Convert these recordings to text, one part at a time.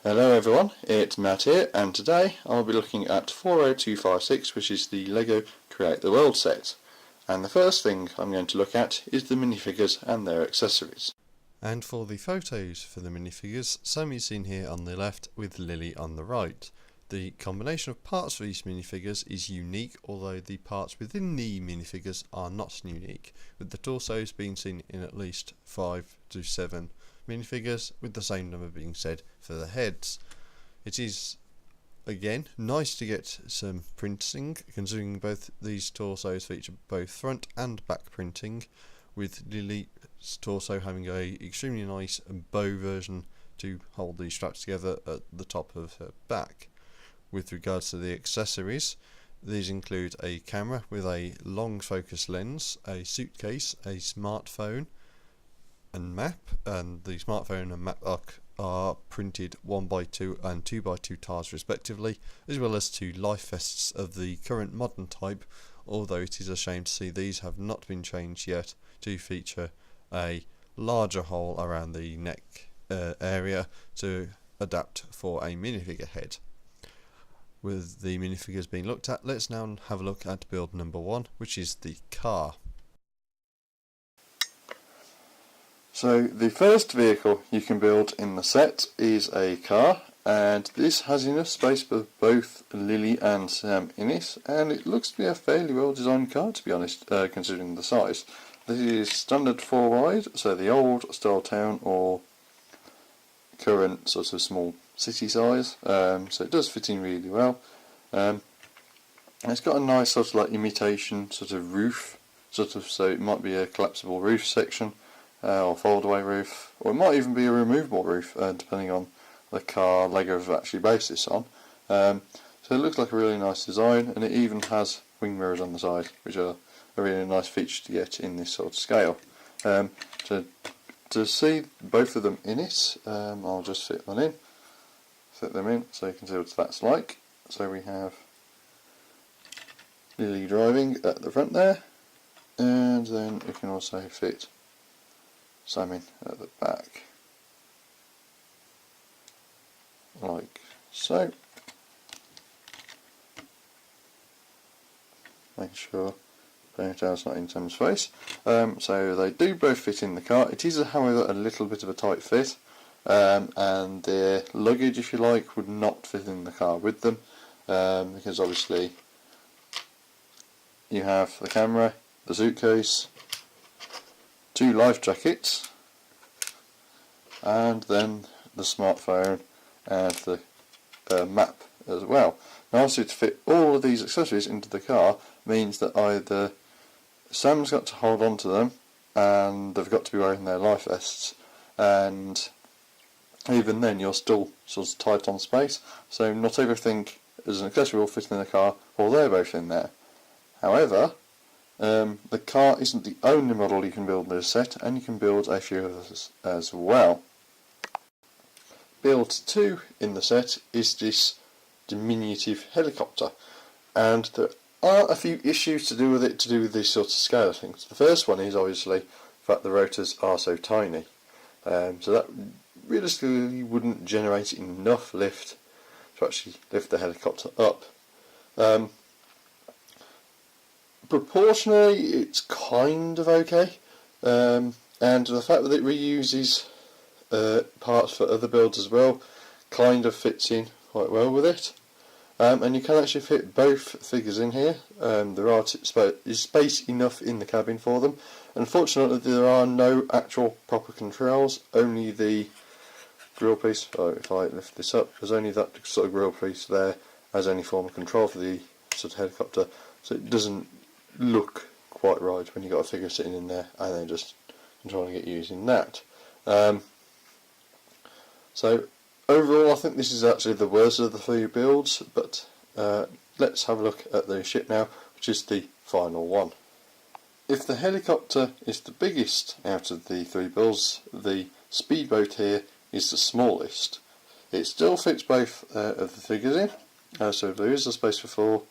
Hello everyone, it's Matt here, and today I'll be looking at 40256, which is the LEGO Create the World set. And the first thing I'm going to look at is the minifigures and their accessories. And for the photos for the minifigures, Sammy is seen here on the left with Lily on the right. The combination of parts for these minifigures is unique, although the parts within the minifigures are not unique, with the torsos being seen in at least 5 to 7 minifigures, with the same number being said for the heads. It is again nice to get some printing, considering both these torsos feature both front and back printing, with Lily's torso having a extremely nice bow version to hold these straps together at the top of her back. With regards to the accessories, these include a camera with a long focus lens, a suitcase, a smartphone and map, and the smartphone and map are printed 1x2 and 2x2 tiles respectively, as well as 2 life vests of the current modern type, although it is a shame to see these have not been changed yet to feature a larger hole around the neck area to adapt for a minifigure head. With the minifigures being looked at, let's now have a look at build number 1, which is the car. So the first vehicle you can build in the set is a car, and this has enough space for both Lily and Sam in it, and it looks to be a fairly well designed car, to be honest, considering the size. This is standard 4 wide, so the old style town or current sort of small city size, so it does fit in really well. It's got a nice sort of like imitation sort of roof, so it might be a collapsible roof section, or fold away roof, or it might even be a removable roof, depending on the car LEGO have actually based this on. So it looks like a really nice design, and it even has wing mirrors on the side, which are a really nice feature to get in this sort of scale. To see both of them in it, I'll just fit them in so you can see what that's like. So we have Lily driving at the front there, and then we can also fit Sam in at the back, like so. Make sure ponytail's not in Sam's face. So they do both fit in the car. It is, however, a little bit of a tight fit, and their luggage, if you like, would not fit in the car with them, because obviously you have the camera, the suitcase, 2 life jackets, and then the smartphone and the map as well. Now obviously to fit all of these accessories into the car means that either Sam's got to hold on to them, and they've got to be wearing their life vests, and even then you're still sort of tight on space, so not everything as an accessory will fit in the car while they're both in there. However, the car isn't the only model you can build in this set, and you can build a few others as well. Build 2 in the set is this diminutive helicopter, and there are a few issues to do with this sort of scale of things. The first one is obviously the fact the rotors are so tiny, so that realistically wouldn't generate enough lift to actually lift the helicopter up. Proportionally, it's kind of okay, and the fact that it reuses parts for other builds as well kind of fits in quite well with it. And you can actually fit both figures in here. There is space enough in the cabin for them. Unfortunately, there are no actual proper controls, only the grill piece. So if I lift this up, there's only that sort of grill piece there as any form of control for the sort of helicopter, so it doesn't look quite right when you've got a figure sitting in there and then just trying to get using that. So overall, I think this is actually the worst of the 3 builds, but let's have a look at the ship now, which is the final one. If the helicopter is the biggest out of the 3 builds, the speedboat here is the smallest. It still fits both of the figures in, so there is a space for 4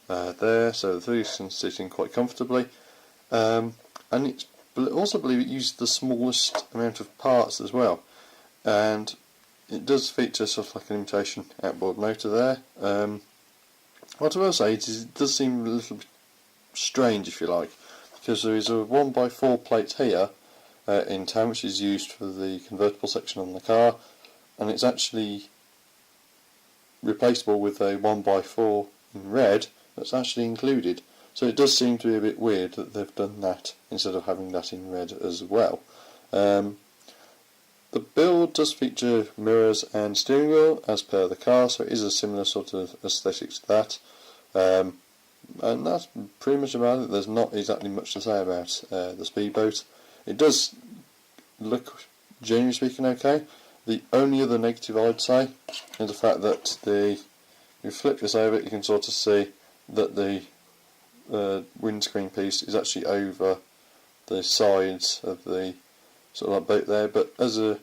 there, so the 3 can sit in quite comfortably, and I also believe it uses the smallest amount of parts as well, and it does feature sort of like an imitation outboard motor there. What I will say is it does seem a little bit strange, if you like, because there is a 1x4 plate here in town which is used for the convertible section on the car, and it's actually replaceable with a 1x4 in red that's actually included. So it does seem to be a bit weird that they've done that instead of having that in red as well. The build does feature mirrors and steering wheel as per the car, so it is a similar sort of aesthetic to that. And that's pretty much about it. There's not exactly much to say about the speedboat. It does look, generally speaking, okay. The only other negative I'd say is the fact that if you flip this over, you can sort of see that the windscreen piece is actually over the sides of the sort of like boat there, but as a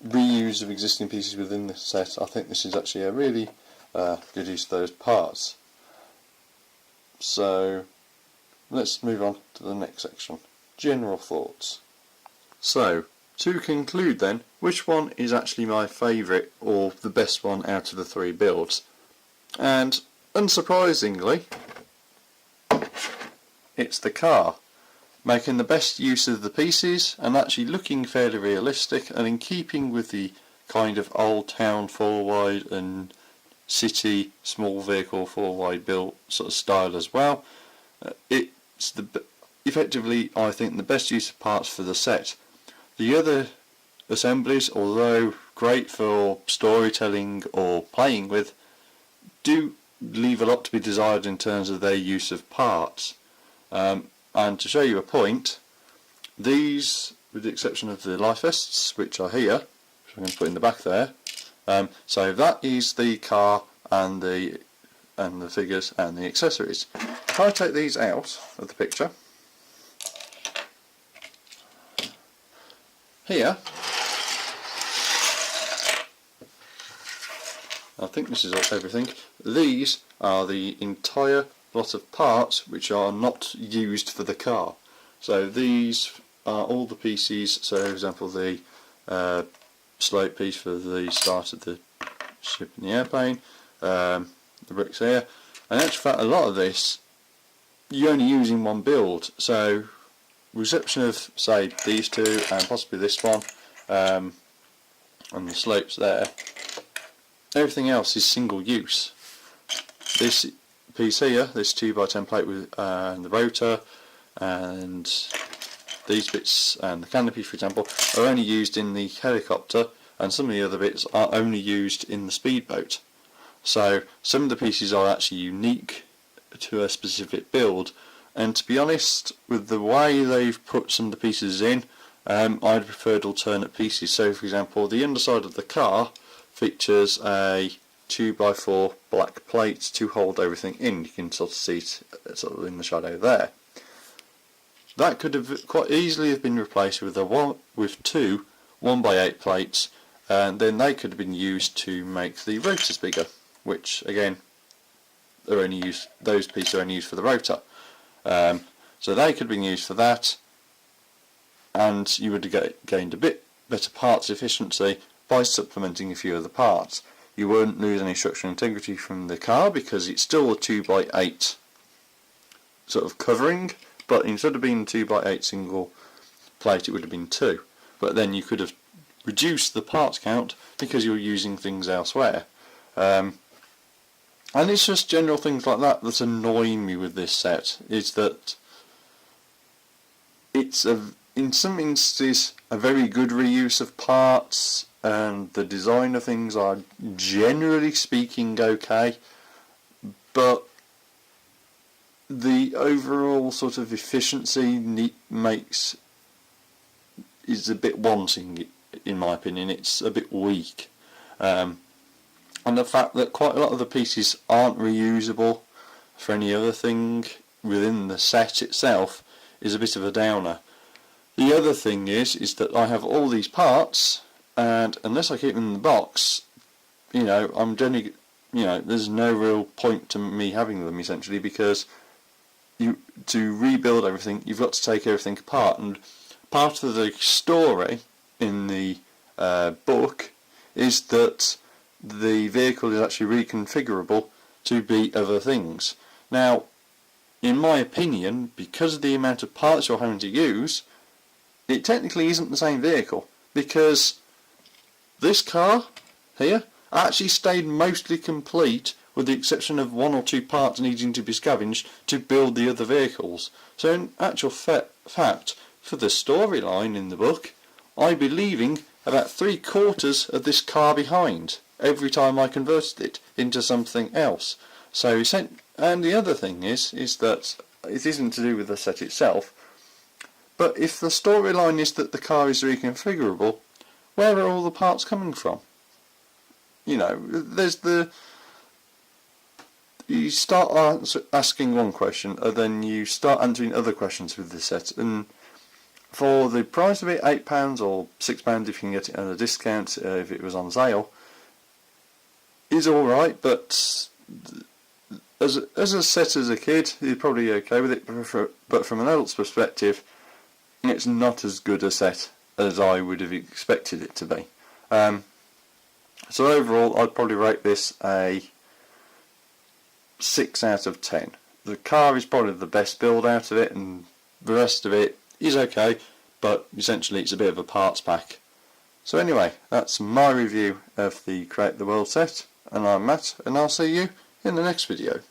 reuse of existing pieces within this set, I think this is actually a really good use of those parts. So let's move on to the next section, general thoughts. So to conclude then, which one is actually my favourite or the best one out of the three builds? And unsurprisingly, it's the car, making the best use of the pieces and actually looking fairly realistic and in keeping with the kind of old town 4-wide and city small vehicle 4-wide built sort of style as well. It's effectively, I think, the best use of parts for the set. The other assemblies, although great for storytelling or playing with, do leave a lot to be desired in terms of their use of parts. And to show you a point, these, with the exception of the life vests, which are here, which I'm going to put in the back there, so that is the car and the figures and the accessories. If I take these out of the picture, here, I think this is everything. These are the entire lot of parts which are not used for the car. So these are all the pieces. So for example, the slope piece for the start of the ship and the airplane, the bricks here, and in actual fact a lot of this you only use in one build. So with the exception of say these two and possibly this one and the slopes there, everything else is single use. This piece here, this 2x10 plate with the rotor and these bits and the canopy, for example, are only used in the helicopter, and some of the other bits are only used in the speedboat. So some of the pieces are actually unique to a specific build, and to be honest, with the way they've put some of the pieces in, I'd preferred alternate pieces. So for example, the underside of the car features a 2x4 black plate to hold everything in. You can sort of see it sort of in the shadow there. That could have quite easily have been replaced with two 1x8 plates, and then they could have been used to make the rotors bigger, which again are only used, those pieces are only used for the rotor. So they could have been used for that, and you would have gained a bit better parts efficiency by supplementing a few of the parts. You won't lose any structural integrity from the car because it's still a 2x8 sort of covering, but instead of being 2x8 single plate it would have been 2. But then you could have reduced the parts count because you're using things elsewhere. And it's just general things like that that annoy me with this set, is that it's in some instances a very good reuse of parts, and the design of things are generally speaking okay, but the overall sort of efficiency is a bit wanting, in my opinion. It's a bit weak, and the fact that quite a lot of the pieces aren't reusable for any other thing within the set itself is a bit of a downer. The other thing is that I have all these parts, and unless I keep them in the box, I'm generally, there's no real point to me having them, essentially, because to rebuild everything, you've got to take everything apart, and part of the story in the book is that the vehicle is actually reconfigurable to be other things. Now, in my opinion, because of the amount of parts you're having to use, it technically isn't the same vehicle, because this car here actually stayed mostly complete with the exception of one or two parts needing to be scavenged to build the other vehicles. So in actual fact, for the storyline in the book, I'd be leaving about 3/4 of this car behind every time I converted it into something else. So, and the other thing is that it isn't to do with the set itself, but if the storyline is that the car is reconfigurable, where are all the parts coming from? You know, you start asking one question, and then you start answering other questions with the set, and for the price of it, £8 or £6 if you can get it at a discount, if it was on sale, is alright, but as a set as a kid, you're probably okay with it, but from an adult's perspective, it's not as good a set as I would have expected it to be. So overall, I'd probably rate this a 6 out of 10. The car is probably the best build out of it, and the rest of it is okay, but essentially it's a bit of a parts pack. So anyway, that's my review of the Create the World set, and I'm Matt, and I'll see you in the next video.